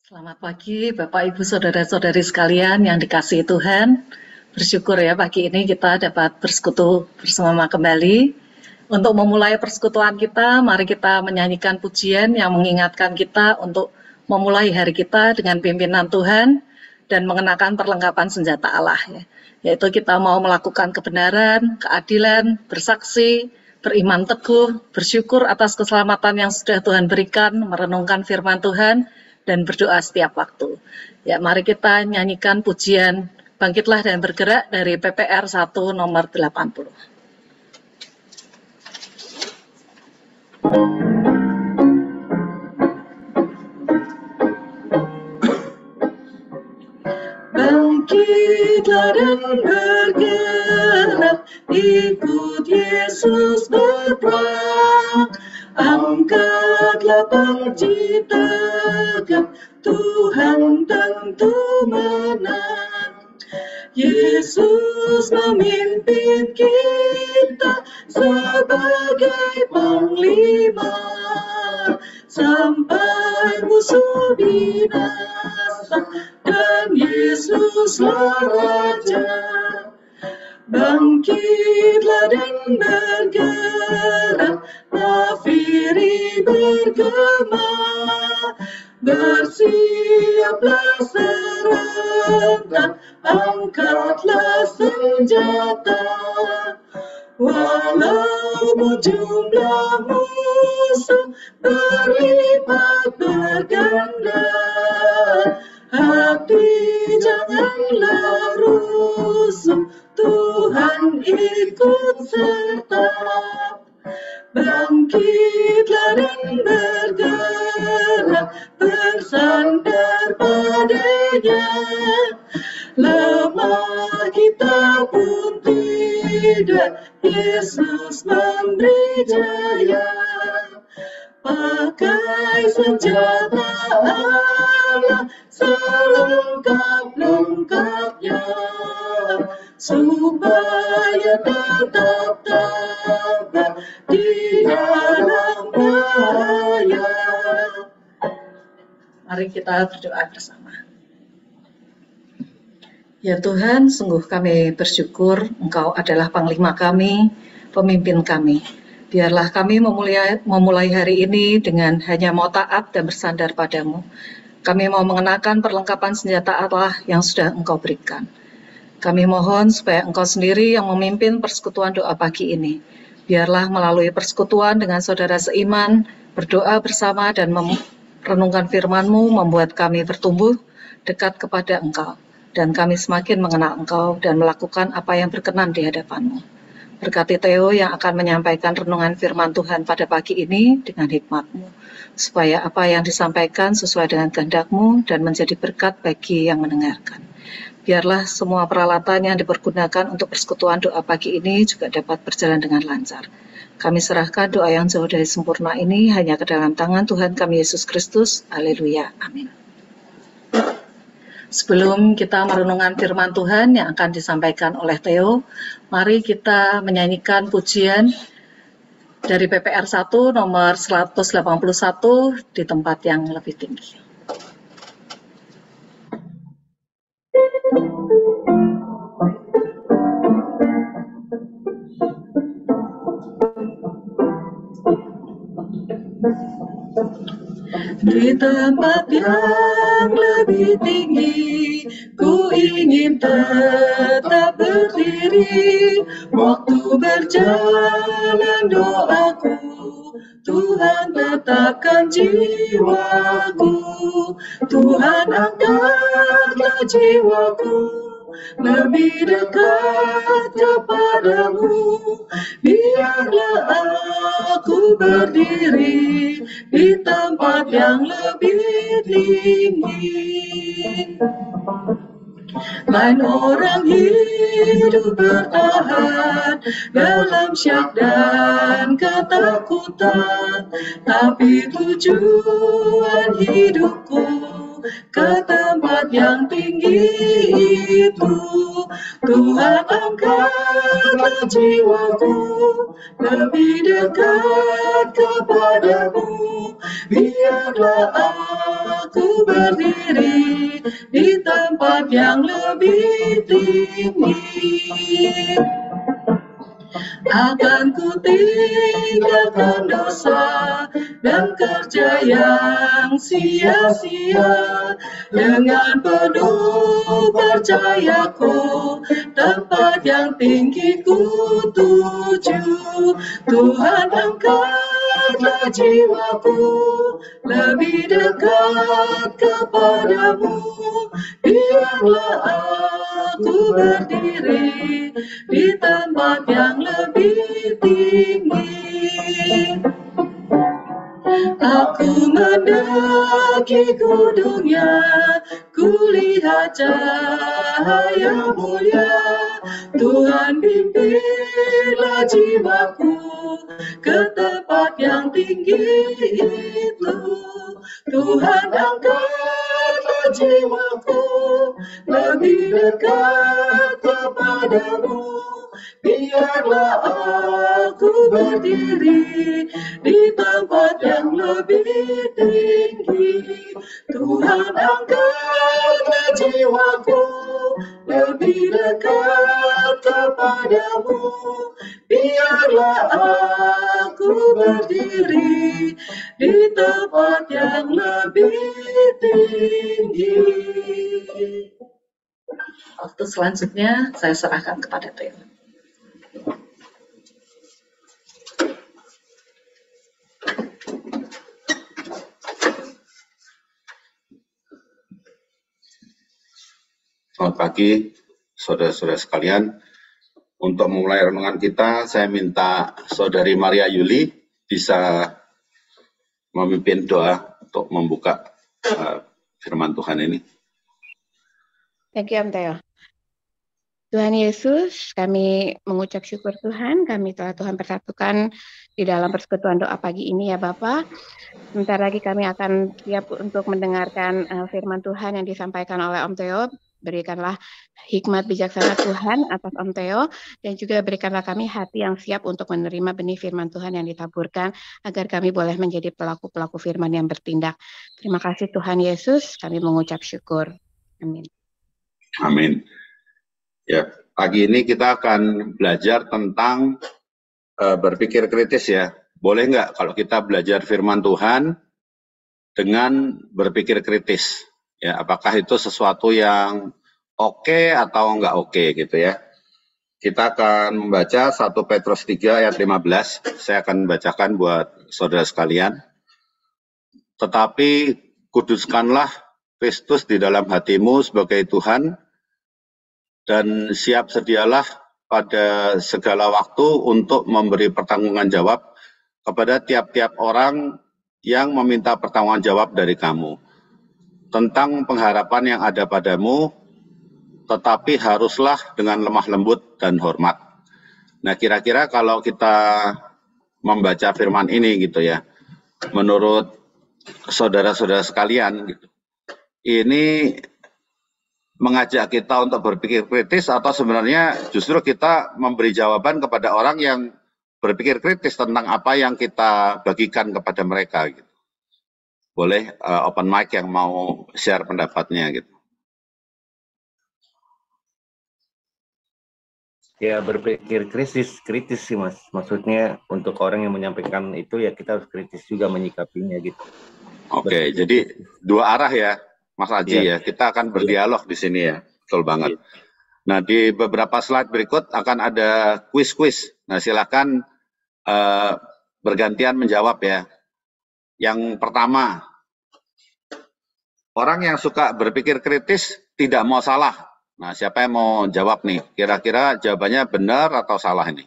Selamat pagi Bapak Ibu Saudara-saudari sekalian yang dikasihi Tuhan. Bersyukur ya pagi ini kita dapat bersekutu bersama kembali. Untuk memulai persekutuan kita, mari kita menyanyikan pujian yang mengingatkan kita untuk memulai hari kita dengan pimpinan Tuhan dan mengenakan perlengkapan senjata Allah ya. Yaitu kita mau melakukan kebenaran, keadilan, bersaksi, beriman teguh, bersyukur atas keselamatan yang sudah Tuhan berikan, merenungkan firman Tuhan, dan berdoa setiap waktu. Ya, mari kita nyanyikan pujian Bangkitlah dan Bergerak dari PPR 1 nomor 80. Bangkitlah dan bergerak, ikut Yesus berperang. Angkatlah panji tegap, Tuhan tentu menang. Yesus memimpin kita sebagai panglima, sampai musuh binasa dan Yesuslah Raja. Bangkitlah dan bergerak, nafiri bergema, bersiaplah serentak, angkatlah senjata. Walaupun jumlah musuh berlipat berganda, hati janganlah rusuh, Tuhan ikut serta. Bangkitlah dan bergerak, bersandar padanya. Lemah kita pun tidak, Yesus memberi jaya. Pakai senjata Allah selengkap-lengkapnya, supaya tetap tabah di dalam bahaya. Mari kita berdoa bersama. Ya Tuhan, sungguh kami bersyukur Engkau adalah Panglima kami, pemimpin kami. Biarlah kami memulai hari ini dengan hanya mau taat dan bersandar padamu. Kami mau mengenakan perlengkapan senjata Allah yang sudah Engkau berikan. Kami mohon supaya Engkau sendiri yang memimpin persekutuan doa pagi ini. Biarlah melalui persekutuan dengan saudara seiman, berdoa bersama dan merenungkan firman-Mu membuat kami bertumbuh dekat kepada Engkau. Dan kami semakin mengenal Engkau dan melakukan apa yang berkenan di hadapan-Mu. Berkati Theo yang akan menyampaikan renungan firman Tuhan pada pagi ini dengan hikmat-Mu, supaya apa yang disampaikan sesuai dengan kehendak-Mu dan menjadi berkat bagi yang mendengarkan. Biarlah semua peralatan yang dipergunakan untuk persekutuan doa pagi ini juga dapat berjalan dengan lancar. Kami serahkan doa yang jauh dari sempurna ini hanya ke dalam tangan Tuhan kami Yesus Kristus. Haleluya. Amin. Sebelum kita merenungkan firman Tuhan yang akan disampaikan oleh Theo, mari kita menyanyikan pujian dari PPR 1 nomor 181 di tempat yang lebih tinggi. Di tempat yang lebih tinggi, ku ingin tetap berdiri. Waktu berjalan doaku, Tuhan tetapkan jiwaku. Tuhan angkatlah jiwaku lebih dekat kepadamu. Biarlah aku berdiri di tempat yang lebih tinggi. Lain orang hidup bertahan dalam syak dan ketakutan, tapi tujuan hidupku ke tempat yang tinggi itu. Tuhan, angkatlah jiwaku lebih dekat kepadamu. Biarlah aku berdiri di tempat yang lebih tinggi. Akan ku tinggalkan dosa dan kerja yang sia-sia. Dengan penuh percayaku tempat yang tinggi ku tuju. Tuhan, angkatlah jiwaku lebih dekat kepadamu. Biarlah aku berdiri di tempat yang lebih tinggi. Aku mendaki gunungnya, kulihat cahaya mulia. Tuhan, pimpinlah jiwaku ke tempat yang tinggi itu. Tuhan, angkatlah jiwaku lebih dekat kepadamu. Biarlah aku berdiri di tempat yang lebih tinggi. Tuhan, angkatlah jiwaku lebih dekat kepadamu. Biarlah aku berdiri di tempat yang lebih tinggi. Waktu selanjutnya saya serahkan kepada Theo. Selamat pagi, saudara-saudara sekalian. Untuk memulai renungan kita, saya minta Saudari Maria Yuli bisa memimpin doa untuk membuka firman Tuhan ini. Thank you, Om Theo. Tuhan Yesus, kami mengucap syukur Tuhan, kami telah Tuhan persatukan di dalam persekutuan doa pagi ini ya Bapak. Sebentar lagi kami akan siap untuk mendengarkan firman Tuhan yang disampaikan oleh Om Theo. Berikanlah hikmat bijaksana Tuhan atas Om Theo, dan juga berikanlah kami hati yang siap untuk menerima benih firman Tuhan yang ditaburkan, agar kami boleh menjadi pelaku-pelaku firman yang bertindak. Terima kasih Tuhan Yesus, kami mengucap syukur. Amin. Amin. Ya, pagi ini kita akan belajar tentang berpikir kritis ya. Boleh nggak kalau kita belajar firman Tuhan dengan berpikir kritis? Ya, apakah itu sesuatu yang oke atau nggak oke gitu ya? Kita akan membaca 1 Petrus 3 ayat 15. Saya akan bacakan buat saudara sekalian. Tetapi kuduskanlah Kristus di dalam hatimu sebagai Tuhan, dan siap sedialah pada segala waktu untuk memberi pertanggungan jawab kepada tiap-tiap orang yang meminta pertanggungan jawab dari kamu tentang pengharapan yang ada padamu, tetapi haruslah dengan lemah lembut dan hormat. Nah, kira-kira kalau kita membaca firman ini gitu ya, menurut saudara-saudara sekalian, gitu, ini mengajak kita untuk berpikir kritis atau sebenarnya justru kita memberi jawaban kepada orang yang berpikir kritis tentang apa yang kita bagikan kepada mereka gitu. Boleh open mic yang mau share pendapatnya gitu. Ya, berpikir kritis sih Mas. Maksudnya untuk orang yang menyampaikan itu ya kita harus kritis juga menyikapinya gitu. Oke, jadi dua arah ya Mas Aji ya. Kita akan berdialog di sini ya. Betul banget. Nah, di beberapa slide berikut akan ada kuis-kuis. Nah, silakan bergantian menjawab ya. Yang pertama, orang yang suka berpikir kritis tidak mau salah. Nah, siapa yang mau jawab nih? Kira-kira jawabannya benar atau salah ini?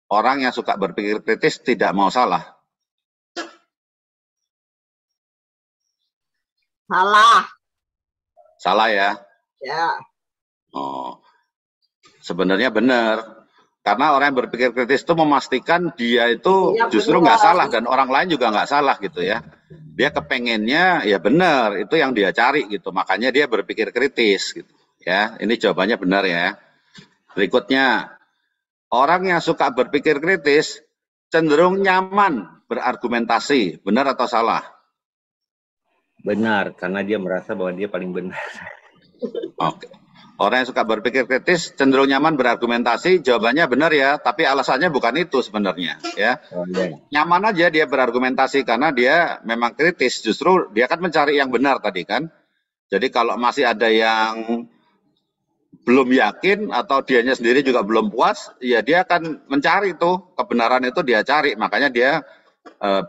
Orang yang suka berpikir kritis tidak mau salah. Salah. Salah ya? Ya. Oh, sebenarnya benar. Karena orang yang berpikir kritis itu memastikan dia itu justru nggak salah dan orang lain juga nggak salah gitu ya. Dia kepengennya ya benar, itu yang dia cari gitu. Makanya dia berpikir kritis gitu. Ya, ini jawabannya benar ya. Berikutnya, orang yang suka berpikir kritis cenderung nyaman berargumentasi. Benar atau salah? Benar, karena dia merasa bahwa dia paling benar. Oke. Orang yang suka berpikir kritis cenderung nyaman berargumentasi, jawabannya benar ya, tapi alasannya bukan itu sebenarnya ya. Nyaman aja dia berargumentasi karena dia memang kritis, justru dia kan mencari yang benar tadi kan. Jadi kalau masih ada yang belum yakin atau dianya sendiri juga belum puas, ya dia akan mencari tuh kebenaran itu dia cari, makanya dia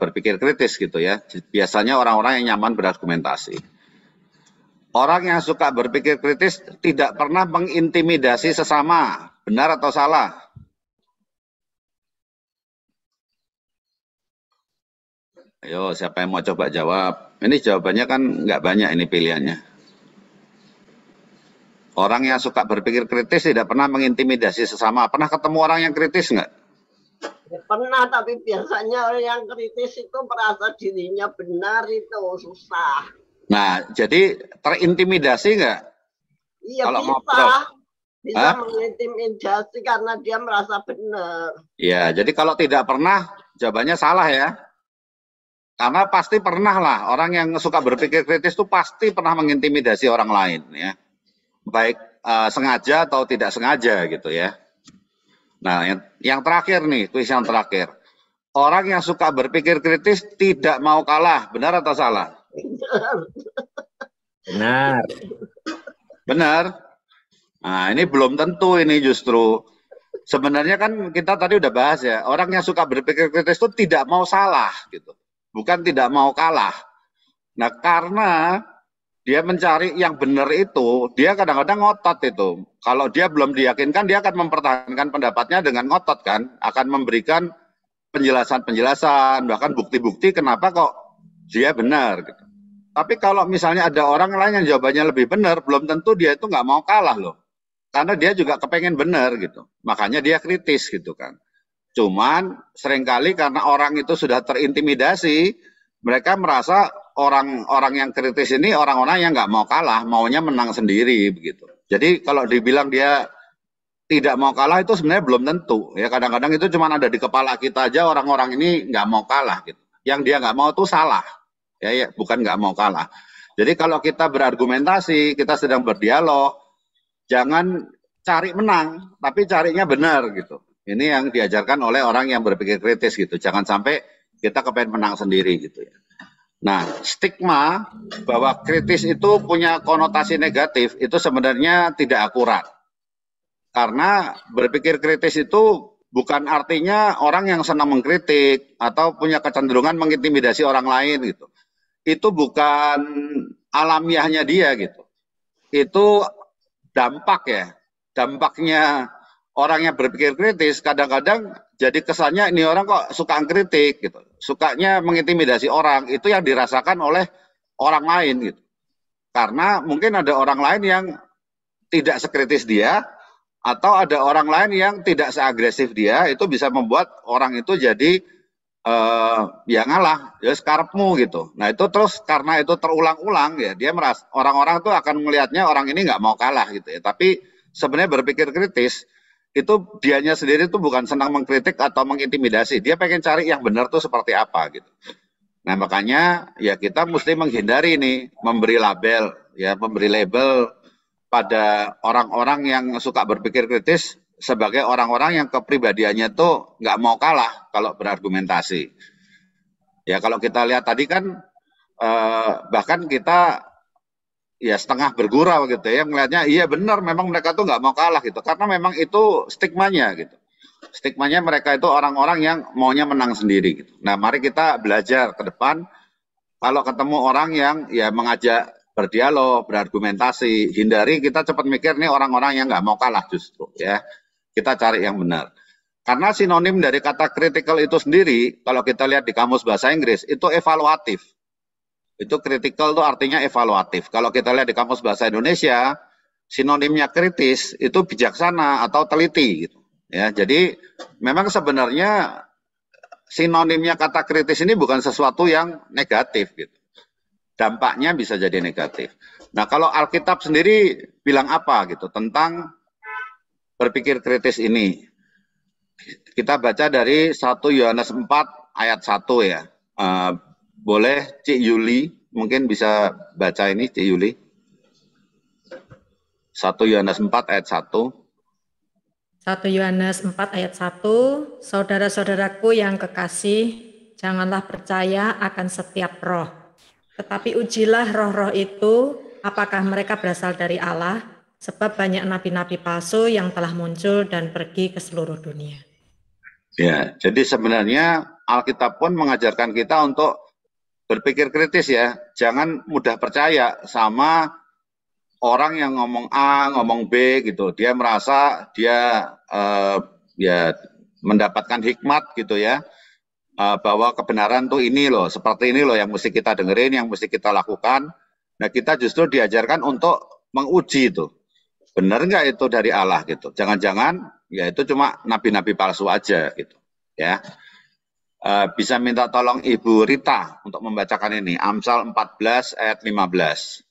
berpikir kritis gitu ya. Biasanya orang-orang yang nyaman berargumentasi. Orang yang suka berpikir kritis tidak pernah mengintimidasi sesama. Benar atau salah? Ayo, siapa yang mau coba jawab? Ini jawabannya kan nggak banyak ini pilihannya. Orang yang suka berpikir kritis tidak pernah mengintimidasi sesama. Pernah ketemu orang yang kritis nggak? Ya, pernah, tapi biasanya orang yang kritis itu merasa dirinya benar, itu susah. Nah, jadi terintimidasi nggak? Iya, kalau bisa mengintimidasi karena dia merasa benar. Iya, jadi kalau tidak pernah, jawabannya salah ya. Karena pasti pernah lah, orang yang suka berpikir kritis itu pasti pernah mengintimidasi orang lain ya. Baik sengaja atau tidak sengaja gitu ya. Nah, yang terakhir nih, kuis yang terakhir. Orang yang suka berpikir kritis tidak mau kalah, benar atau salah? Benar. Benar. Nah, ini belum tentu ini justru. Sebenarnya kan kita tadi udah bahas ya, orang yang suka berpikir kritis itu tidak mau salah gitu. Bukan tidak mau kalah. Nah, karena dia mencari yang benar itu, dia kadang-kadang ngotot itu. Kalau dia belum diyakinkan, dia akan mempertahankan pendapatnya dengan ngotot kan, akan memberikan penjelasan-penjelasan, bahkan bukti-bukti kenapa kok dia benar gitu. Tapi kalau misalnya ada orang lain yang jawabannya lebih benar, belum tentu dia itu nggak mau kalah loh. Karena dia juga kepengen benar gitu. Makanya dia kritis gitu kan. Cuman seringkali karena orang itu sudah terintimidasi, mereka merasa orang-orang yang kritis ini orang-orang yang nggak mau kalah, maunya menang sendiri begitu. Jadi kalau dibilang dia tidak mau kalah itu sebenarnya belum tentu. Ya kadang-kadang itu cuma ada di kepala kita aja orang-orang ini nggak mau kalah gitu. Yang dia nggak mau itu salah. Ya, bukan nggak mau kalah. Jadi kalau kita berargumentasi, kita sedang berdialog, jangan cari menang, tapi carinya benar gitu. Ini yang diajarkan oleh orang yang berpikir kritis gitu. Jangan sampai kita kepengen menang sendiri gitu ya. Nah, stigma bahwa kritis itu punya konotasi negatif itu sebenarnya tidak akurat. Karena berpikir kritis itu bukan artinya orang yang senang mengkritik atau punya kecenderungan mengintimidasi orang lain gitu. Itu bukan alamiahnya dia gitu. Itu dampak ya. Dampaknya orang yang berpikir kritis kadang-kadang jadi kesannya ini orang kok suka kritik gitu. Sukanya mengintimidasi orang, itu yang dirasakan oleh orang lain gitu. Karena mungkin ada orang lain yang tidak sekritis dia atau ada orang lain yang tidak seagresif dia, itu bisa membuat orang itu jadi ya ngalah, ya sekarepmu gitu. Nah itu terus karena itu terulang-ulang ya dia merasa orang-orang tuh akan melihatnya orang ini nggak mau kalah gitu ya. Tapi sebenarnya berpikir kritis itu dianya sendiri tuh bukan senang mengkritik atau mengintimidasi. Dia pengen cari yang benar tuh seperti apa gitu. Nah makanya ya kita mesti menghindari nih memberi label ya, memberi label pada orang-orang yang suka berpikir kritis sebagai orang-orang yang kepribadiannya tuh nggak mau kalah kalau berargumentasi. Ya kalau kita lihat tadi kan bahkan kita ya setengah bergurau gitu ya, melihatnya iya benar memang mereka tuh nggak mau kalah gitu, karena memang itu stigmanya gitu. Stigmanya mereka itu orang-orang yang maunya menang sendiri gitu. Nah mari kita belajar ke depan, kalau ketemu orang yang ya mengajak berdialog, berargumentasi, hindari kita cepat mikir nih orang-orang yang nggak mau kalah justru ya. Kita cari yang benar. Karena sinonim dari kata critical itu sendiri, kalau kita lihat di kamus bahasa Inggris, itu evaluatif. Itu critical itu artinya evaluatif. Kalau kita lihat di kamus bahasa Indonesia, sinonimnya kritis itu bijaksana atau teliti gitu. Ya, jadi memang sebenarnya sinonimnya kata kritis ini bukan sesuatu yang negatif gitu. dampaknya bisa jadi negatif. Nah, kalau Alkitab sendiri bilang apa gitu tentang berpikir kritis ini? Kita baca dari 1 Yohanes 4 ayat 1 ya. Boleh Cik Yuli mungkin bisa baca ini, Cik Yuli. 1 Yohanes 4 ayat 1. 1 Yohanes 4 ayat 1, saudara-saudaraku yang kekasih, janganlah percaya akan setiap roh, tetapi ujilah roh-roh itu, apakah mereka berasal dari Allah, sebab banyak nabi-nabi palsu yang telah muncul dan pergi ke seluruh dunia. Ya, jadi sebenarnya Alkitab pun mengajarkan kita untuk berpikir kritis ya, jangan mudah percaya sama orang yang ngomong A, ngomong B gitu. Dia merasa dia ya mendapatkan hikmat gitu ya, bahwa kebenaran tuh ini loh, seperti ini loh yang mesti kita dengerin, yang mesti kita lakukan. Nah, kita justru diajarkan untuk menguji itu. Benar nggak itu dari Allah gitu. Jangan-jangan ya itu cuma nabi-nabi palsu aja gitu ya. Bisa minta tolong Ibu Rita untuk membacakan ini, Amsal 14 ayat 15.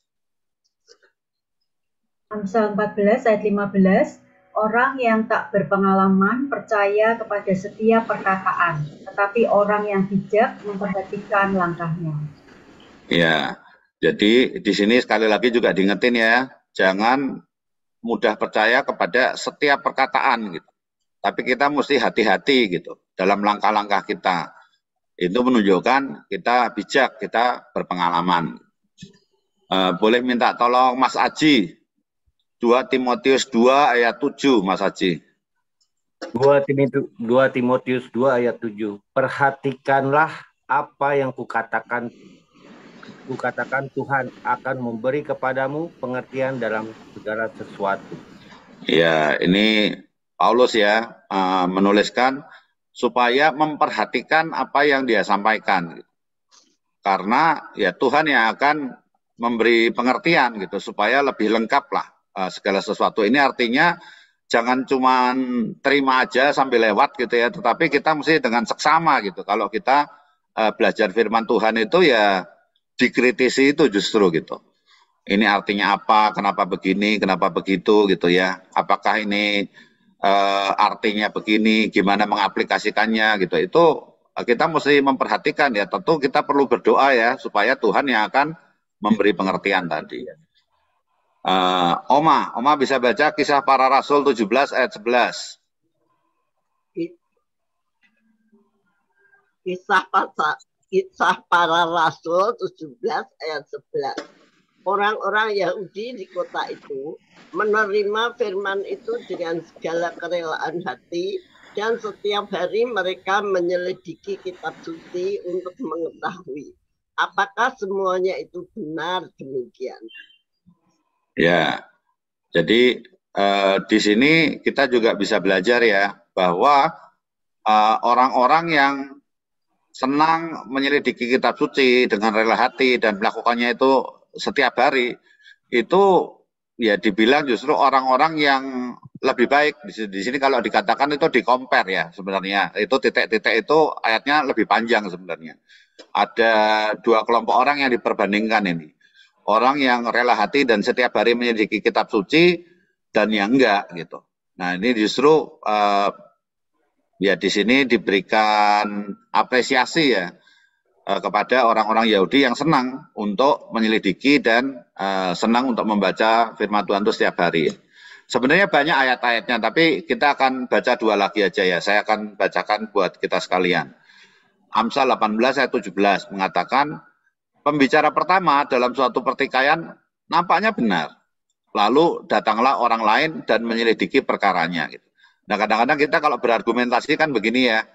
Amsal 14 ayat 15, orang yang tak berpengalaman percaya kepada setiap perkataan, tetapi orang yang bijak memperhatikan langkahnya. Ya, jadi di sini sekali lagi juga diingetin ya, jangan mudah percaya kepada setiap perkataan gitu. Tapi kita mesti hati-hati gitu dalam langkah-langkah kita. Itu menunjukkan kita bijak, kita berpengalaman. Boleh minta tolong Mas Aji, 2 Timotius 2 ayat 7, Mas Haji. 2 Timotius 2 ayat 7. Perhatikanlah apa yang kukatakan Tuhan akan memberi kepadamu pengertian dalam segala sesuatu. Ya, ini Paulus ya menuliskan supaya memperhatikan apa yang dia sampaikan. Karena ya Tuhan yang akan memberi pengertian gitu supaya lebih lengkap lah. Segala sesuatu ini artinya jangan cuma terima aja sambil lewat gitu ya, tetapi kita mesti dengan seksama gitu. Kalau kita belajar firman Tuhan itu ya dikritisi itu justru gitu. Ini artinya apa, kenapa begini, kenapa begitu gitu ya. Apakah ini artinya begini, gimana mengaplikasikannya gitu. Itu kita mesti memperhatikan ya. Tentu kita perlu berdoa ya supaya Tuhan yang akan memberi pengertian tadi. Oma bisa baca Kisah Para Rasul 17 ayat 11. Kisah Para Rasul 17 ayat 11. Orang-orang Yahudi di kota itu menerima firman itu dengan segala kerelaan hati, dan setiap hari mereka menyelidiki kitab suci untuk mengetahui apakah semuanya itu benar demikian. Ya, jadi di sini kita juga bisa belajar ya bahwa orang-orang yang senang menyelidiki kitab suci dengan rela hati dan melakukannya itu setiap hari, itu ya dibilang justru orang-orang yang lebih baik. Di sini kalau dikatakan itu di-compare ya sebenarnya, itu titik-titik itu ayatnya lebih panjang sebenarnya. Ada 2 kelompok orang yang diperbandingkan ini. Orang yang rela hati dan setiap hari menyelidiki kitab suci dan yang enggak gitu. Nah, ini justru ya di sini diberikan apresiasi ya kepada orang-orang Yahudi yang senang untuk menyelidiki dan senang untuk membaca firman Tuhan itu setiap hari. Sebenarnya banyak ayat-ayatnya, tapi kita akan baca 2 lagi aja ya. Saya akan bacakan buat kita sekalian. Amsal 18 ayat 17 mengatakan, pembicara pertama dalam suatu pertikaian nampaknya benar. Lalu datanglah orang lain dan menyelidiki perkaranya. Gitu. Nah, kadang-kadang kita kalau berargumentasi kan begini ya.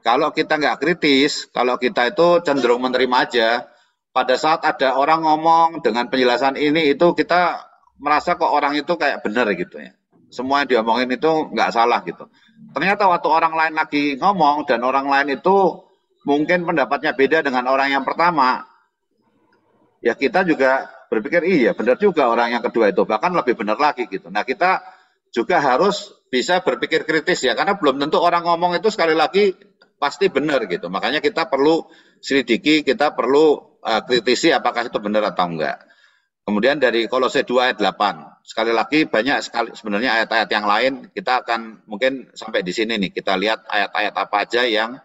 Kalau kita nggak kritis, kalau kita itu cenderung menerima aja, pada saat ada orang ngomong dengan penjelasan ini, itu kita merasa kok orang itu kayak benar gitu ya. Semua yang diomongin itu nggak salah gitu. Ternyata waktu orang lain lagi ngomong dan orang lain itu mungkin pendapatnya beda dengan orang yang pertama, ya kita juga berpikir iya benar juga orang yang kedua itu, bahkan lebih benar lagi gitu. Nah, kita juga harus bisa berpikir kritis ya, karena belum tentu orang ngomong itu sekali lagi pasti benar gitu. Makanya kita perlu selidiki, kita perlu kritisi apakah itu benar atau enggak. Kemudian dari Kolose 2 ayat 8. Sekali lagi banyak sekali sebenarnya ayat-ayat yang lain, kita akan mungkin sampai di sini nih, kita lihat ayat-ayat apa aja yang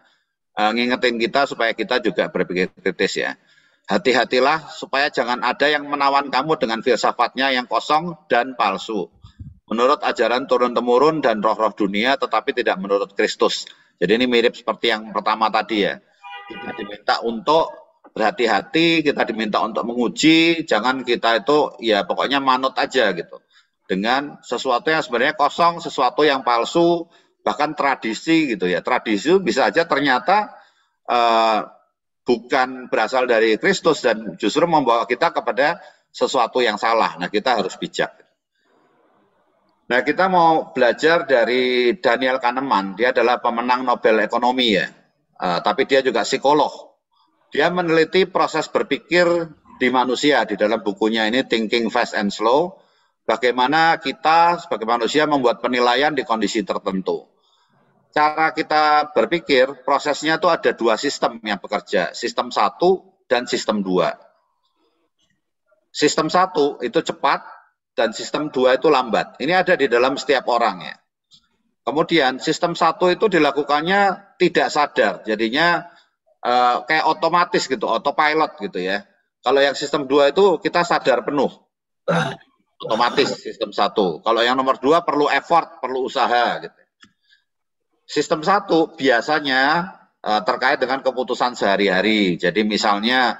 ngingetin kita supaya kita juga berpikir kritis ya. Hati-hatilah supaya jangan ada yang menawan kamu dengan filsafatnya yang kosong dan palsu. Menurut ajaran turun-temurun dan roh-roh dunia, tetapi tidak menurut Kristus. Jadi ini mirip seperti yang pertama tadi ya. Kita diminta untuk berhati-hati, kita diminta untuk menguji, jangan kita itu ya pokoknya manut aja gitu. Dengan sesuatu yang sebenarnya kosong, sesuatu yang palsu, bahkan tradisi gitu ya. Tradisi bisa aja ternyata bukan berasal dari Kristus dan justru membawa kita kepada sesuatu yang salah. Nah, kita harus bijak. Nah, kita mau belajar dari Daniel Kahneman. Dia adalah pemenang Nobel Ekonomi ya. Tapi dia juga psikolog. Dia meneliti proses berpikir di manusia di dalam bukunya ini Thinking Fast and Slow. Bagaimana kita sebagai manusia membuat penilaian di kondisi tertentu. Cara kita berpikir, prosesnya itu ada dua sistem yang bekerja. Sistem 1 dan sistem 2. Sistem 1 itu cepat dan sistem 2 itu lambat. Ini ada di dalam setiap orang ya. Kemudian sistem 1 itu dilakukannya tidak sadar. Jadinya kayak otomatis gitu, autopilot gitu ya. Kalau yang sistem 2 itu kita sadar penuh. Otomatis sistem 1. Kalau yang nomor 2 perlu effort, perlu usaha gitu. Sistem 1 biasanya terkait dengan keputusan sehari-hari. Jadi misalnya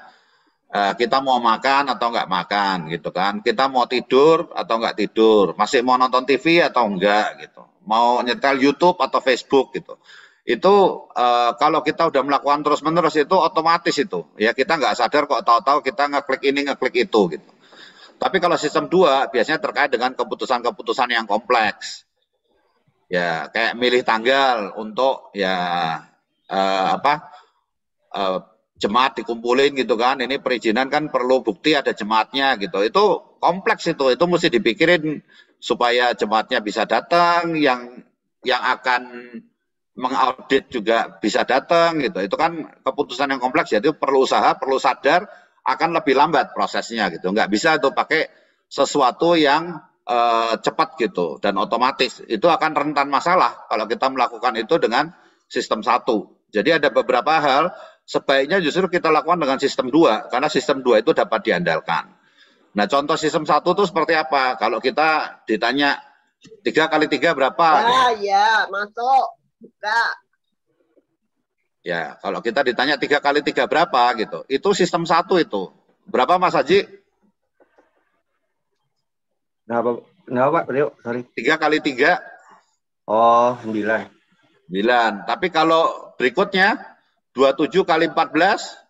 kita mau makan atau enggak makan gitu kan. Kita mau tidur atau enggak tidur. Masih mau nonton TV atau enggak gitu. Mau nyetel YouTube atau Facebook gitu. Itu kalau kita udah melakukan terus-menerus itu otomatis itu. Ya kita nggak sadar kok tahu-tahu kita ngeklik ini, ngeklik itu gitu. Tapi kalau sistem 2 biasanya terkait dengan keputusan-keputusan yang kompleks. Ya kayak milih tanggal untuk ya jemaat dikumpulin gitu kan. Ini perizinan kan perlu bukti ada jemaatnya gitu. Itu kompleks itu mesti dipikirin supaya jemaatnya bisa datang, yang akan mengaudit juga bisa datang gitu. Itu kan keputusan yang kompleks, jadi perlu usaha, perlu sadar, akan lebih lambat prosesnya gitu. Nggak bisa itu pakai sesuatu yang cepat gitu dan otomatis. Itu akan rentan masalah kalau kita melakukan itu dengan sistem 1. Jadi ada beberapa hal sebaiknya justru kita lakukan dengan sistem 2 karena sistem 2 itu dapat diandalkan. Nah, contoh sistem 1 itu seperti apa? Kalau kita ditanya 3 kali 3 berapa? Ya, masuk. Buka. Ya, kalau kita ditanya 3 kali 3 berapa gitu, itu sistem 1 itu. Berapa Mas Haji? Nah, Pak, Rio, sorry. 3 kali 3? Oh, 9. 9. Tapi kalau berikutnya 27 kali 14?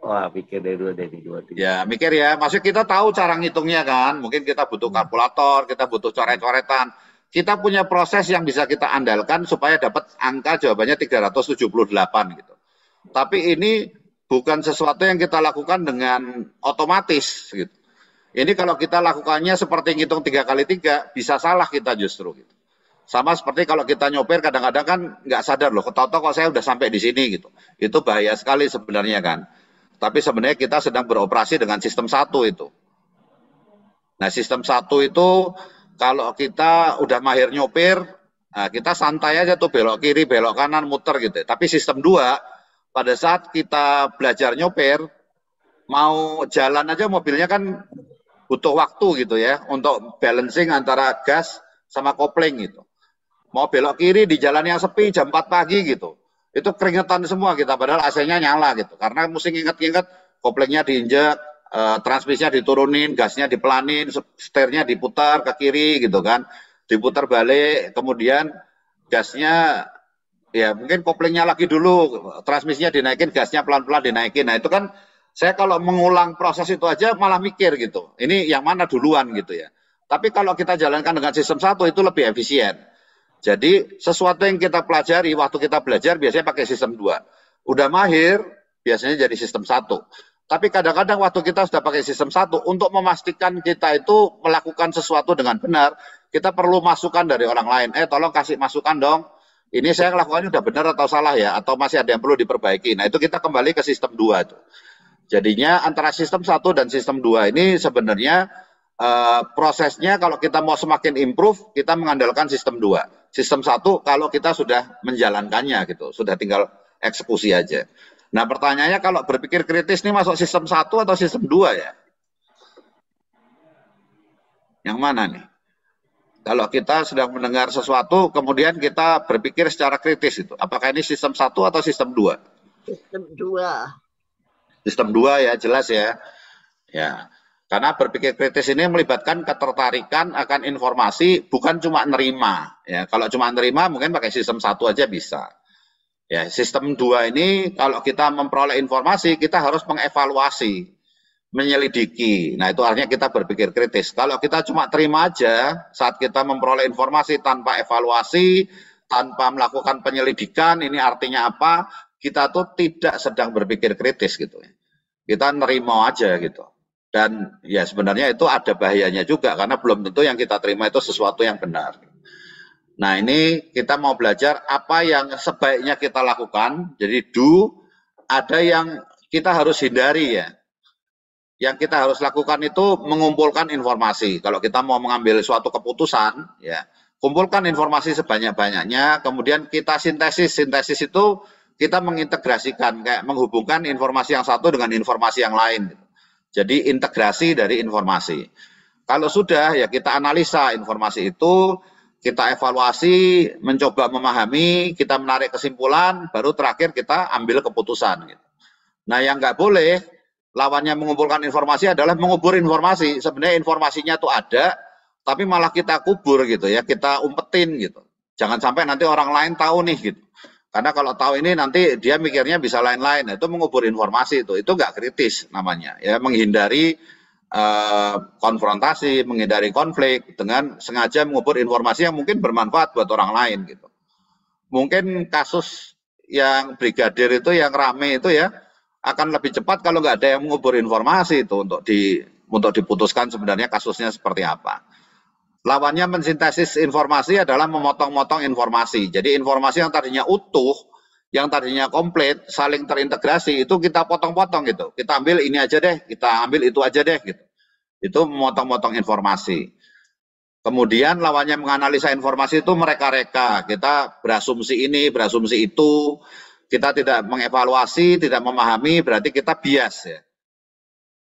Wah, pikir dari 2. Ya, mikir ya. Maksudnya kita tahu cara ngitungnya kan. Mungkin kita butuh kalkulator, kita butuh coret-coretan. Kita punya proses yang bisa kita andalkan supaya dapat angka jawabannya 378 gitu. Tapi ini bukan sesuatu yang kita lakukan dengan otomatis gitu. Ini kalau kita lakukannya seperti ngitung 3 kali 3, bisa salah kita justru gitu. Sama seperti kalau kita nyopir kadang-kadang kan nggak sadar loh, tahu-tahu kok saya udah sampai di sini gitu. Itu bahaya sekali sebenarnya kan. Tapi sebenarnya kita sedang beroperasi dengan sistem 1 itu. Nah, sistem 1 itu kalau kita udah mahir nyopir, nah kita santai aja tuh belok kiri, belok kanan, muter gitu. Tapi sistem 2, pada saat kita belajar nyopir, mau jalan aja mobilnya kan butuh waktu gitu ya, untuk balancing antara gas sama kopling gitu. Mau belok kiri di jalan yang sepi jam 4 pagi gitu. Itu keringetan semua kita, padahal AC-nya nyala gitu. Karena mesti nginget-nginget, koplingnya diinjek, transmisinya diturunin, gasnya dipelanin, setirnya diputar ke kiri gitu kan, diputar balik, kemudian gasnya ya mungkin koplingnya lagi dulu, transmisinya dinaikin, gasnya pelan-pelan dinaikin. Nah itu kan saya kalau mengulang proses itu aja malah mikir gitu, ini yang mana duluan gitu ya. Tapi kalau kita jalankan dengan sistem 1 itu lebih efisien. Jadi sesuatu yang kita pelajari waktu kita belajar biasanya pakai sistem 2. Udah mahir biasanya jadi sistem 1. Tapi kadang-kadang waktu kita sudah pakai sistem 1, untuk memastikan kita itu melakukan sesuatu dengan benar, kita perlu masukan dari orang lain. Tolong kasih masukan dong. ini saya lakukannya udah benar atau salah ya, atau masih ada yang perlu diperbaiki. Nah, itu kita kembali ke sistem 2 itu. Jadinya antara sistem 1 dan sistem 2 ini sebenarnya prosesnya kalau kita mau semakin improve, kita mengandalkan sistem 2. Sistem 1 kalau kita sudah menjalankannya gitu, sudah tinggal eksekusi aja. Nah, pertanyaannya kalau berpikir kritis ini masuk sistem 1 atau sistem 2 ya? Yang mana nih? Kalau kita sedang mendengar sesuatu, kemudian kita berpikir secara kritis itu, apakah ini sistem 1 atau sistem 2? Sistem 2. Sistem 2 ya, jelas ya. Ya. Karena berpikir kritis ini melibatkan ketertarikan akan informasi, bukan cuma nerima. Ya, kalau cuma nerima mungkin pakai sistem 1 aja bisa. Ya, sistem 2 ini kalau kita memperoleh informasi, kita harus mengevaluasi, menyelidiki. Nah, itu artinya kita berpikir kritis. Kalau kita cuma terima aja saat kita memperoleh informasi tanpa evaluasi, tanpa melakukan penyelidikan, ini artinya apa? Kita tuh tidak sedang berpikir kritis gitu. Kita nerima aja gitu. Dan ya sebenarnya itu ada bahayanya juga karena belum tentu yang kita terima itu sesuatu yang benar. Nah, ini kita mau belajar apa yang sebaiknya kita lakukan. Jadi ada yang kita harus hindari ya. Yang kita harus lakukan itu mengumpulkan informasi. Kalau kita mau mengambil suatu keputusan, ya, kumpulkan informasi sebanyak-banyaknya, kemudian kita sintesis. Sintesis itu kita mengintegrasikan, kayak menghubungkan informasi yang satu dengan informasi yang lain. Jadi integrasi dari informasi. Kalau sudah, ya kita analisa informasi itu, kita evaluasi, mencoba memahami, kita menarik kesimpulan, baru terakhir kita ambil keputusan. Nah, yang nggak boleh, lawannya mengumpulkan informasi adalah mengubur informasi. Sebenarnya informasinya tuh ada, tapi malah kita kubur gitu ya, kita umpetin gitu. Jangan sampai nanti orang lain tahu nih gitu. Karena kalau tahu ini nanti dia mikirnya bisa lain-lain. Nah, itu mengubur informasi itu nggak kritis namanya. Ya, menghindari konfrontasi, menghindari konflik dengan sengaja mengubur informasi yang mungkin bermanfaat buat orang lain gitu. Mungkin kasus yang brigadir itu yang rame itu ya akan lebih cepat kalau nggak ada yang mengubur informasi itu untuk diputuskan sebenarnya kasusnya seperti apa. Lawannya mensintesis informasi adalah memotong-motong informasi. Jadi informasi yang tadinya utuh, yang tadinya komplit, saling terintegrasi, itu kita potong-potong gitu. Kita ambil ini aja deh, kita ambil itu aja deh gitu. Itu memotong-motong informasi. Kemudian lawannya menganalisa informasi itu mereka-reka. Kita berasumsi ini, berasumsi itu. Kita tidak mengevaluasi, tidak memahami, berarti kita bias ya.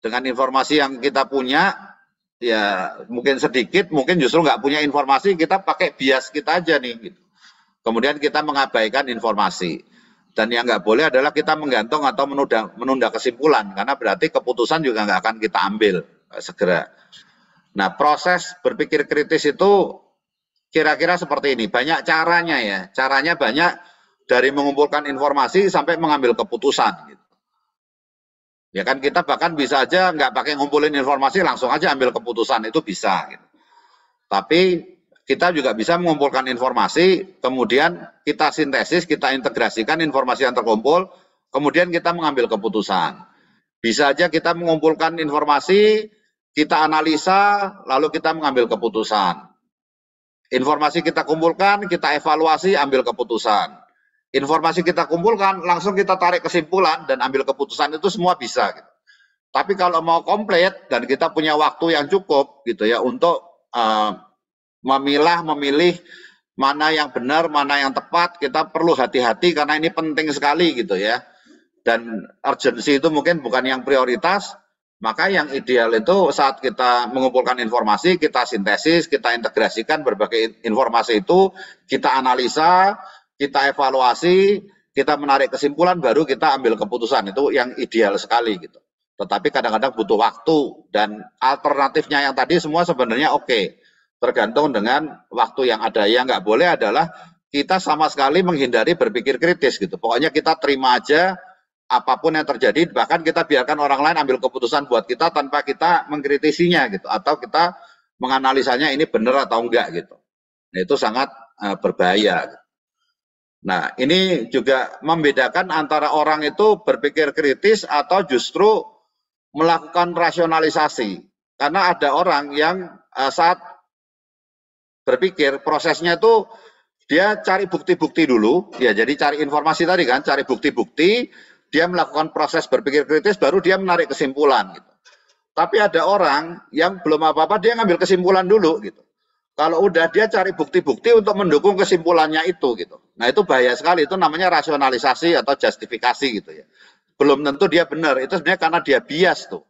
Dengan informasi yang kita punya, ya mungkin sedikit, mungkin justru nggak punya informasi, kita pakai bias kita aja nih. Gitu. Kemudian kita mengabaikan informasi. Dan yang nggak boleh adalah kita menggantung atau menunda kesimpulan, karena berarti keputusan juga nggak akan kita ambil segera. Nah, proses berpikir kritis itu kira-kira seperti ini. Banyak caranya ya, caranya banyak dari mengumpulkan informasi sampai mengambil keputusan. Gitu. Ya kan kita bahkan bisa aja nggak pakai ngumpulin informasi, langsung aja ambil keputusan, itu bisa. Gitu. Tapi kita juga bisa mengumpulkan informasi, kemudian kita sintesis, kita integrasikan informasi yang terkumpul, kemudian kita mengambil keputusan. Bisa aja kita mengumpulkan informasi, kita analisa, lalu kita mengambil keputusan. Informasi kita kumpulkan, kita evaluasi, ambil keputusan. Informasi kita kumpulkan, langsung kita tarik kesimpulan dan ambil keputusan, itu semua bisa. Gitu. Tapi kalau mau komplit dan kita punya waktu yang cukup gitu ya untuk memilih mana yang benar, mana yang tepat, kita perlu hati-hati karena ini penting sekali gitu ya. Dan urgensi itu mungkin bukan yang prioritas, maka yang ideal itu saat kita mengumpulkan informasi, kita sintesis, kita integrasikan berbagai informasi itu, kita analisa, kita evaluasi, kita menarik kesimpulan, baru kita ambil keputusan. Itu yang ideal sekali gitu. Tetapi kadang-kadang butuh waktu, dan alternatifnya yang tadi semua sebenarnya oke. Tergantung dengan waktu yang ada. Yang nggak boleh adalah kita sama sekali menghindari berpikir kritis gitu. Pokoknya kita terima aja apapun yang terjadi, bahkan kita biarkan orang lain ambil keputusan buat kita tanpa kita mengkritisinya gitu. Atau kita menganalisanya ini benar atau enggak gitu. Nah, itu sangat berbahaya. Nah, ini juga membedakan antara orang itu berpikir kritis atau justru melakukan rasionalisasi. Karena ada orang yang saat berpikir prosesnya itu dia cari bukti-bukti dulu, ya jadi cari informasi tadi kan, cari bukti-bukti, dia melakukan proses berpikir kritis, baru dia menarik kesimpulan gitu. Tapi ada orang yang belum apa-apa, dia ngambil kesimpulan dulu gitu. Kalau udah dia cari bukti-bukti untuk mendukung kesimpulannya itu gitu. Nah itu bahaya sekali, itu namanya rasionalisasi atau justifikasi gitu ya. Belum tentu dia benar, itu sebenarnya karena dia bias tuh.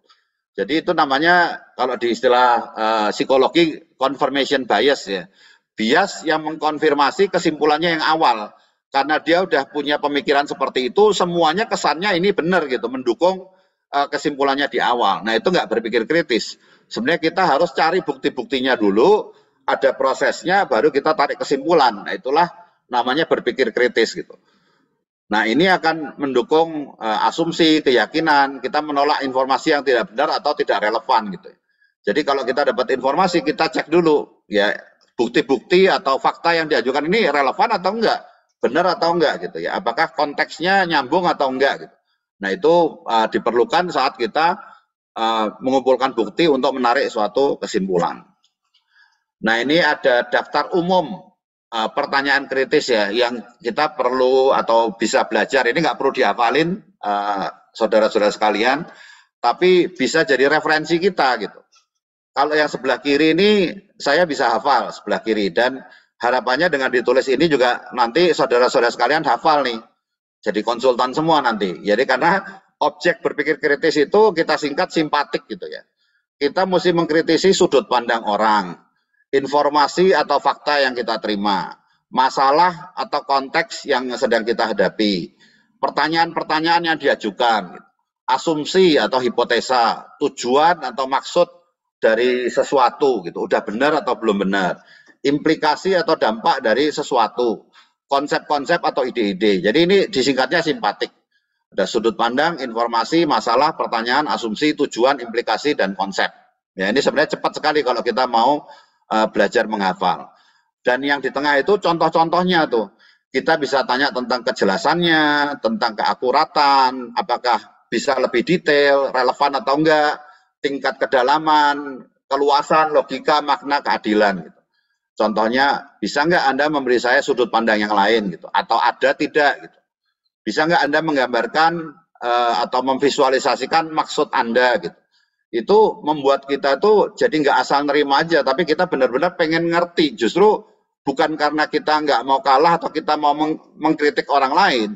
Jadi itu namanya kalau di istilah psikologi confirmation bias ya. Bias yang mengkonfirmasi kesimpulannya yang awal. Karena dia udah punya pemikiran seperti itu, semuanya kesannya ini benar gitu, mendukung kesimpulannya di awal. Nah itu nggak berpikir kritis. Sebenarnya kita harus cari bukti-buktinya dulu, ada prosesnya, baru kita tarik kesimpulan. Nah itulah namanya berpikir kritis gitu. Nah ini akan mendukung asumsi, keyakinan, kita menolak informasi yang tidak benar atau tidak relevan gitu. Jadi kalau kita dapat informasi, kita cek dulu ya bukti-bukti atau fakta yang diajukan ini relevan atau enggak, benar atau enggak gitu ya. Apakah konteksnya nyambung atau enggak gitu. Nah itu diperlukan saat kita mengumpulkan bukti untuk menarik suatu kesimpulan. Nah ini ada daftar umum pertanyaan kritis ya yang kita perlu atau bisa belajar. Ini nggak perlu dihafalin saudara-saudara sekalian, tapi bisa jadi referensi kita gitu. Kalau yang sebelah kiri ini saya bisa hafal sebelah kiri, dan harapannya dengan ditulis ini juga nanti saudara-saudara sekalian hafal nih. Jadi konsultan semua nanti. Jadi karena objek berpikir kritis itu kita singkat simpatik gitu ya. Kita mesti mengkritisi sudut pandang orang, informasi atau fakta yang kita terima, masalah atau konteks yang sedang kita hadapi, pertanyaan-pertanyaan yang diajukan, asumsi atau hipotesa, tujuan atau maksud dari sesuatu gitu, udah benar atau belum benar, implikasi atau dampak dari sesuatu, konsep-konsep atau ide-ide. Jadi ini disingkatnya simpatik. Ada sudut pandang, informasi, masalah, pertanyaan, asumsi, tujuan, implikasi, dan konsep. Ya ini sebenarnya cepat sekali kalau kita mau belajar menghafal. Dan yang di tengah itu contoh-contohnya tuh. Kita bisa tanya tentang kejelasannya, tentang keakuratan, apakah bisa lebih detail, relevan atau enggak, tingkat kedalaman, keluasan, logika, makna, keadilan gitu. Contohnya, bisa nggak Anda memberi saya sudut pandang yang lain gitu, atau ada tidak gitu. Bisa nggak Anda menggambarkan atau memvisualisasikan maksud Anda gitu. Itu membuat kita tuh jadi nggak asal nerima aja, tapi kita benar-benar pengen ngerti. Justru bukan karena kita nggak mau kalah atau kita mau mengkritik orang lain,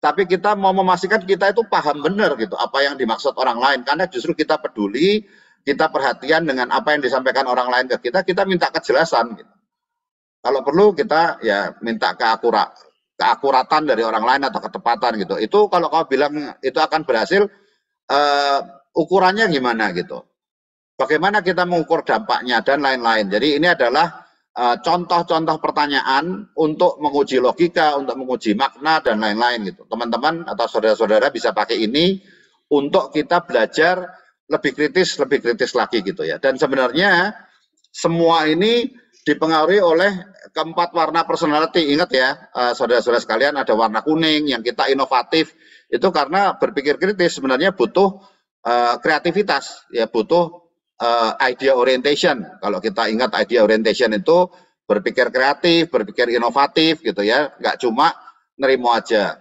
tapi kita mau memastikan kita itu paham benar gitu apa yang dimaksud orang lain, karena justru kita peduli, kita perhatian dengan apa yang disampaikan orang lain ke kita minta kejelasan gitu. Kalau perlu kita ya minta keakuratan dari orang lain atau ketepatan gitu. Itu kalau kau bilang itu akan berhasil, ukurannya gimana gitu. Bagaimana kita mengukur dampaknya dan lain-lain. Jadi ini adalah contoh-contoh pertanyaan untuk menguji logika, untuk menguji makna dan lain-lain gitu. Teman-teman atau saudara-saudara bisa pakai ini untuk kita belajar lebih kritis lagi gitu ya. Dan sebenarnya semua ini dipengaruhi oleh keempat warna personality. Ingat ya, saudara-saudara sekalian, ada warna kuning yang kita inovatif. Itu karena berpikir kritis sebenarnya butuh kreativitas, ya butuh idea orientation. Kalau kita ingat idea orientation itu berpikir kreatif, berpikir inovatif gitu ya, nggak cuma nerimo aja.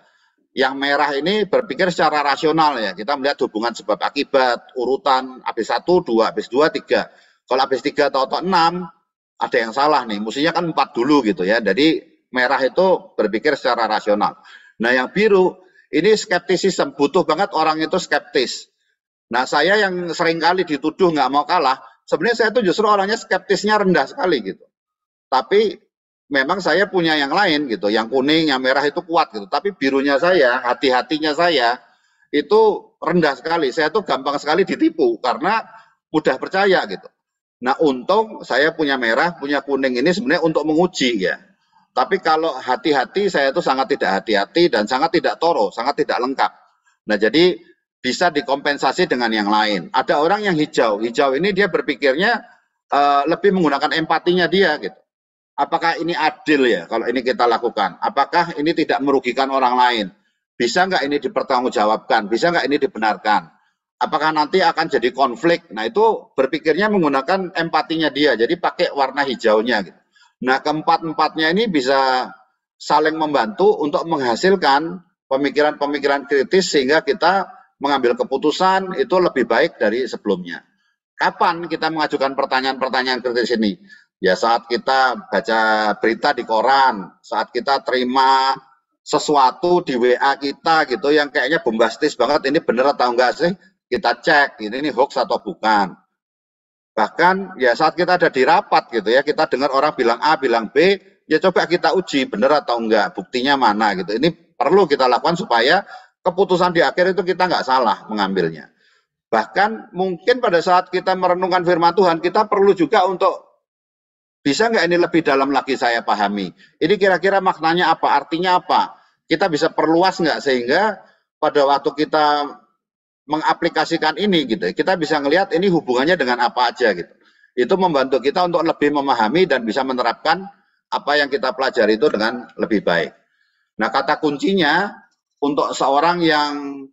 Yang merah ini berpikir secara rasional ya, kita melihat hubungan sebab akibat, urutan habis 1, 2, habis 2, 3. Kalau habis 3 atau 6, ada yang salah nih, mestinya kan 4 dulu gitu ya. Jadi merah itu berpikir secara rasional. Nah yang biru, ini skeptisisme, butuh banget orang itu skeptis. Nah saya yang seringkali dituduh nggak mau kalah, sebenarnya saya tuh justru orangnya skeptisnya rendah sekali gitu. Tapi memang saya punya yang lain gitu, yang kuning, yang merah itu kuat gitu. Tapi birunya saya, hati-hatinya saya itu rendah sekali. Saya tuh gampang sekali ditipu karena mudah percaya gitu. Nah untung saya punya merah, punya kuning ini sebenarnya untuk menguji ya. Tapi kalau hati-hati saya tuh sangat tidak hati-hati dan sangat tidak thorough, sangat tidak lengkap. Nah jadi bisa dikompensasi dengan yang lain. Ada orang yang hijau ini dia berpikirnya lebih menggunakan empatinya dia gitu. Apakah ini adil ya kalau ini kita lakukan? Apakah ini tidak merugikan orang lain? Bisa nggak ini dipertanggungjawabkan? Bisa nggak ini dibenarkan? Apakah nanti akan jadi konflik? Nah itu berpikirnya menggunakan empatinya dia. Jadi pakai warna hijaunya gitu. Nah keempat-empatnya ini bisa saling membantu untuk menghasilkan pemikiran-pemikiran kritis sehingga kita mengambil keputusan itu lebih baik dari sebelumnya. Kapan kita mengajukan pertanyaan-pertanyaan kritis ini? Ya saat kita baca berita di koran, saat kita terima sesuatu di WA kita gitu yang kayaknya bombastis banget, ini benar atau enggak sih? Kita cek, ini hoax atau bukan. Bahkan ya saat kita ada di rapat gitu ya, kita dengar orang bilang A, bilang B, ya coba kita uji benar atau enggak, buktinya mana gitu. Ini perlu kita lakukan supaya keputusan di akhir itu kita nggak salah mengambilnya. Bahkan mungkin pada saat kita merenungkan firman Tuhan, kita perlu juga untuk bisa nggak ini lebih dalam lagi saya pahami. Ini kira-kira maknanya apa, artinya apa. Kita bisa perluas nggak sehingga pada waktu kita mengaplikasikan ini gitu, kita bisa ngelihat ini hubungannya dengan apa aja gitu. Itu membantu kita untuk lebih memahami dan bisa menerapkan apa yang kita pelajari itu dengan lebih baik. Nah, kata kuncinya untuk seorang yang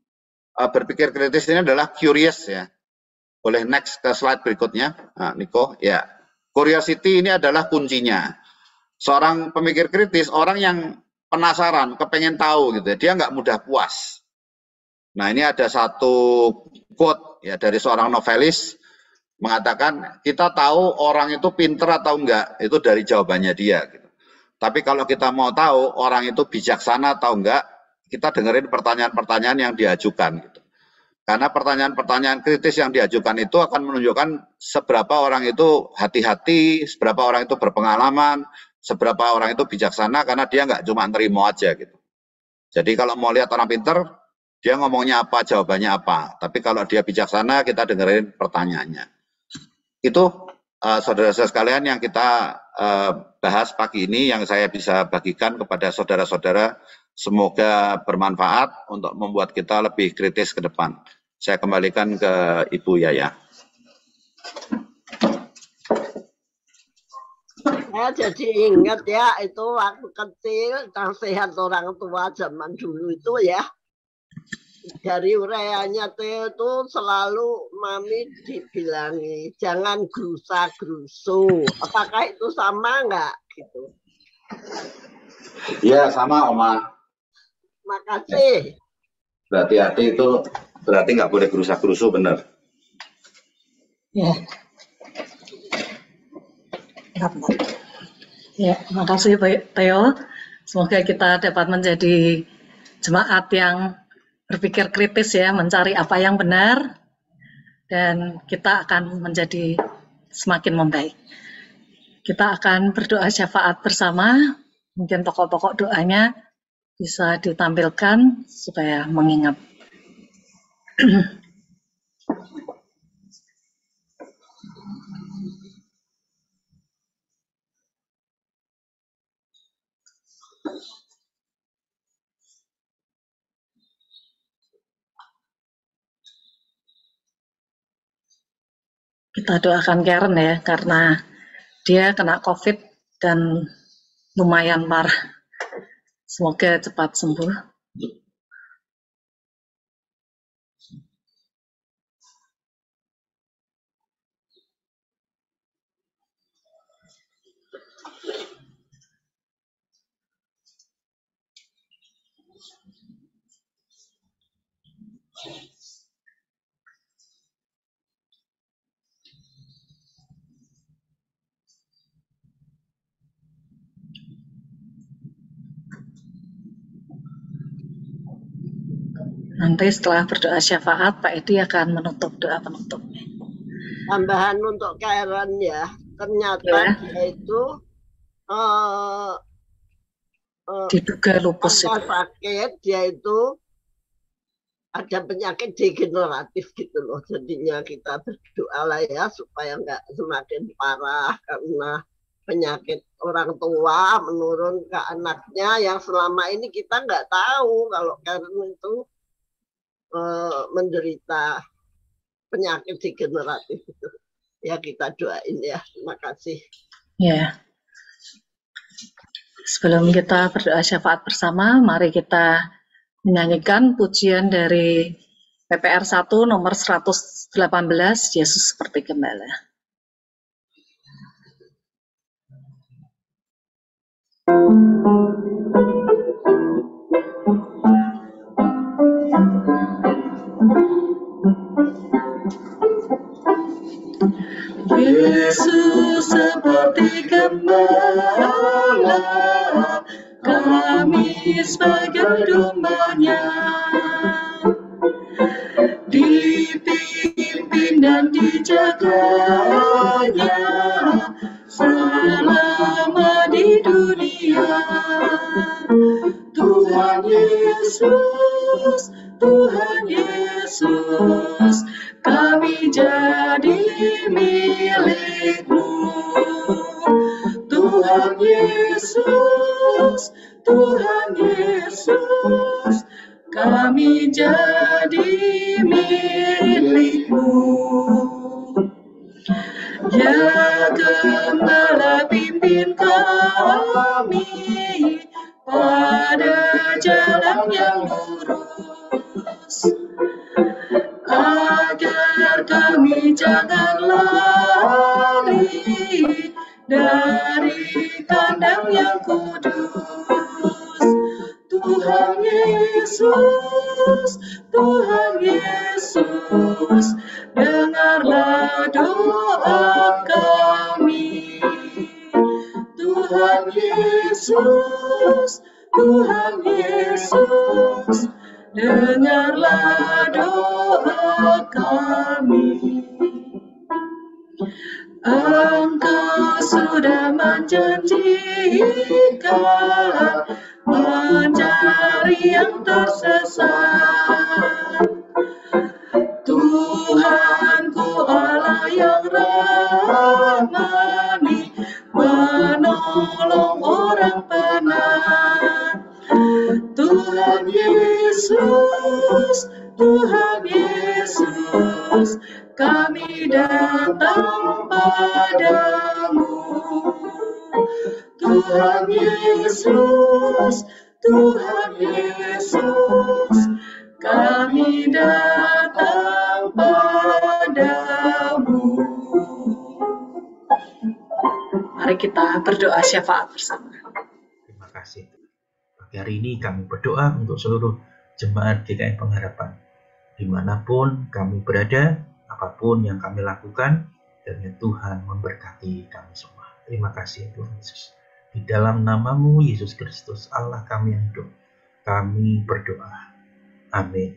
berpikir kritis ini adalah curious ya. Boleh next ke slide berikutnya, nah, Niko. Ya, curiosity ini adalah kuncinya. Seorang pemikir kritis, orang yang penasaran, kepengen tahu gitu. Dia nggak mudah puas. Nah, ini ada satu quote ya dari seorang novelis mengatakan kita tahu orang itu pinter atau enggak itu dari jawabannya dia. Gitu. Tapi kalau kita mau tahu orang itu bijaksana atau enggak, kita dengerin pertanyaan-pertanyaan yang diajukan gitu. Karena pertanyaan-pertanyaan kritis yang diajukan itu akan menunjukkan seberapa orang itu hati-hati, seberapa orang itu berpengalaman, seberapa orang itu bijaksana karena dia nggak cuma nerima aja gitu. Jadi kalau mau lihat orang pinter, dia ngomongnya apa, jawabannya apa. Tapi kalau dia bijaksana, kita dengerin pertanyaannya. Itu saudara-saudara sekalian yang kita bahas pagi ini yang saya bisa bagikan kepada saudara-saudara. Semoga bermanfaat untuk membuat kita lebih kritis ke depan. Saya kembalikan ke Ibu Yaya. Saya jadi ingat ya, itu waktu kecil, nasihat orang tua zaman dulu itu ya. Dari uraiannya itu selalu mami dibilangi, jangan gerusa-gerusu. Apakah itu sama enggak? Gitu. Ya, sama Oma. Makasih. Berhati-hati itu berarti nggak boleh gerusa-gerusu, benar. Ya. Ya, makasih Pak Theo. Semoga kita dapat menjadi jemaat yang berpikir kritis ya, mencari apa yang benar, dan kita akan menjadi semakin membaik. Kita akan berdoa syafaat bersama, mungkin pokok-pokok doanya bisa ditampilkan supaya mengingat. Kita doakan Karen ya, karena dia kena COVID dan lumayan parah. Semoga cepat sembuh. Nanti setelah berdoa syafaat, Pak Edi akan menutup doa penutupnya. Tambahan untuk Karen ya, ternyata dia itu diduga lupus itu. Sakit, dia itu ada penyakit degeneratif gitu loh. Jadinya kita berdoa lah ya supaya nggak semakin parah karena penyakit orang tua menurun ke anaknya yang selama ini kita nggak tahu kalau Karen itu menderita penyakit degeneratif itu. Ya kita doain ya. Terima kasih. Ya. Sebelum kita berdoa syafaat bersama, mari kita menyanyikan pujian dari PPR 1 nomor 118, Yesus seperti gembala. Yesus seperti gembala, kami sebagai domba-Nya, dipimpin dan dijaganya selama di dunia. Tuhan Yesus, Tuhan Yesus, kami jadi milik-Mu. Tuhan Yesus, Tuhan Yesus, kami jadi milik-Mu. Ya Gembala, pimpin kami pada jalan yang lurus, agar kami jangan lari dari kandang yang kudus. Tuhan Yesus, Tuhan Yesus, dengarlah doa kami. Tuhan Yesus, Tuhan Yesus, dengarlah doa kami. Engkau sudah menjanjikan mencari yang tersesat. Tuhanku Allah yang rahmani, menolong orang penat. Tuhan Yesus, Tuhan Yesus, kami datang padamu. Tuhan Yesus, Tuhan Yesus, kami datang padamu. Mari kita berdoa syafaat bersama. Terima kasih. Pagi hari ini kami berdoa untuk seluruh jemaat GKI Pengharapan. Dimanapun kami berada, apapun yang kami lakukan, kiranya Tuhan memberkati kami semua. Terima kasih Tuhan Yesus. Di dalam nama-Mu Yesus Kristus, Allah kami yang hidup, kami berdoa. Amin.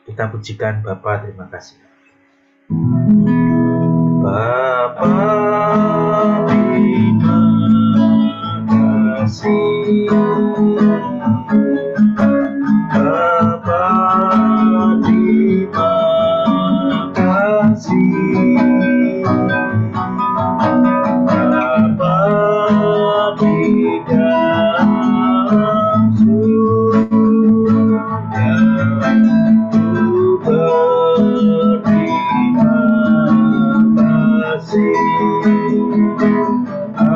Kita pujikan Bapa, terima kasih. Bapa, terima kasih. Bapa, terima kasih. Bapa di dalam surga, ku berterima kasih. Amin.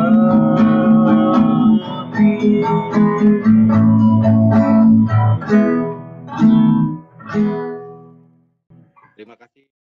Terima kasih.